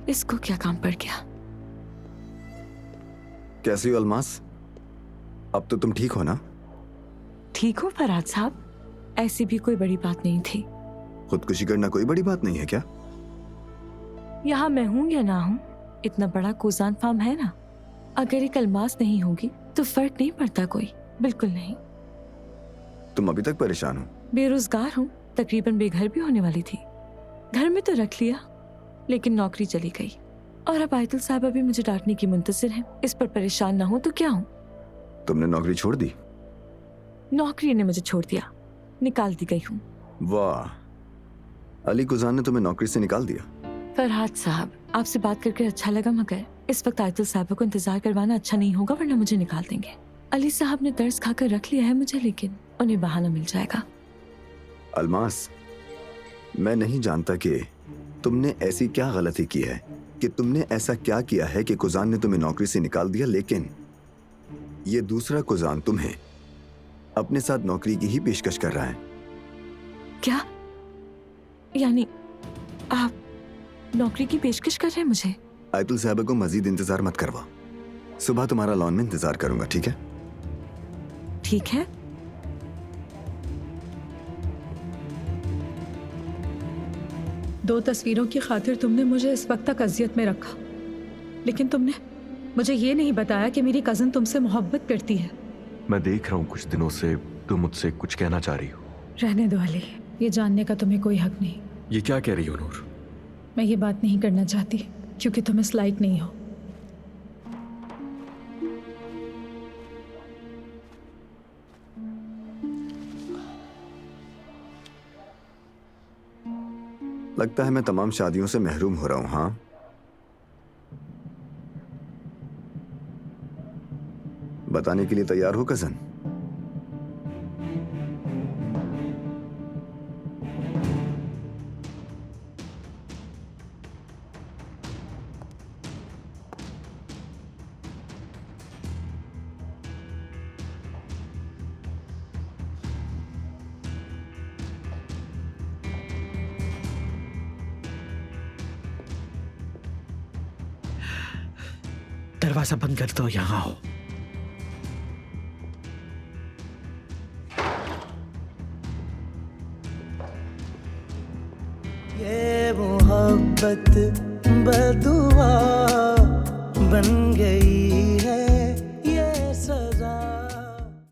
इसको क्या काम पड़ गया? कैसी हो अलमास? अब तो तुम ठीक हो ना? ठीक हो फरहाद साहब? ऐसी भी कोई बड़ी बात नहीं थी। खुदकुशी करना कोई बड़ी बात नहीं है क्या? यहाँ मैं हूँ या ना हूँ, इतना बड़ा कोजान फार्म है ना। अगर एक अलमास नहीं होगी तो फर्क नहीं पड़ता कोई, बिल्कुल नहीं। तुम अभी तक परेशान हो? बेरोजगार हूँ, तकरीबन बेघर भी होने वाली थी। घर में तो रख लिया, लेकिन नौकरी चली गई और अब आयतुल साहब अभी मुझे डांटने की मुंतजिर हैं। इस पर परेशान ना हो तो क्या हूँ? तुमने नौकरी छोड़ दी? नौकरी ने मुझे छोड़ दिया, निकाल दी गई हूँ। वाह, अली कुजान ने तुम्हें नौकरी से निकाल दिया? फरहाद साहब, आपसे बात करके अच्छा लगा, मगर इस वक्त आयतुल साहब को इंतजार करवाना अच्छा नहीं होगा, वरना मुझे निकाल देंगे। अली साहब ने दर्स खाकर रख लिया है मुझे, लेकिन उन्हें बहाना मिल जाएगा। अलमास, मैं नहीं जानता कि तुमने ऐसी क्या गलती की है कि तुमने ऐसा क्या किया है कि कुजान ने तुम्हें नौकरी से निकाल दिया, लेकिन ये दूसरा कुजान तुम्हें अपने साथ नौकरी की ही पेशकश कर रहा है। क्या? यानी आप नौकरी की पेशकश कर रहे हैं मुझे? आयतुल साहब को मजीद इंतजार मत करवा। सुबह तुम्हारा लॉन में इंतजार करूंगा, ठीक है? ठीक है। दो तस्वीरों की खातिर तुमने मुझे इस वक्त तक अजियत में रखा, लेकिन तुमने मुझे ये नहीं बताया कि मेरी कज़न तुमसे मोहब्बत करती है। मैं देख रहा हूँ कुछ दिनों से तुम मुझसे कुछ कहना चाह रही हो। रहने दो अली, ये जानने का तुम्हें कोई हक नहीं। ये क्या कह रही हो नूर? मैं ये बात नहीं करना चाहती क्योंकि तुम इस लायक नहीं हो। लगता है मैं तमाम शादियों से महरूम हो रहा हूं। हाँ, बताने के लिए तैयार हो कज़न? दरवाजा बंद कर दो, यहाँ हो। ये मोहब्बत बदुआ बन गई है,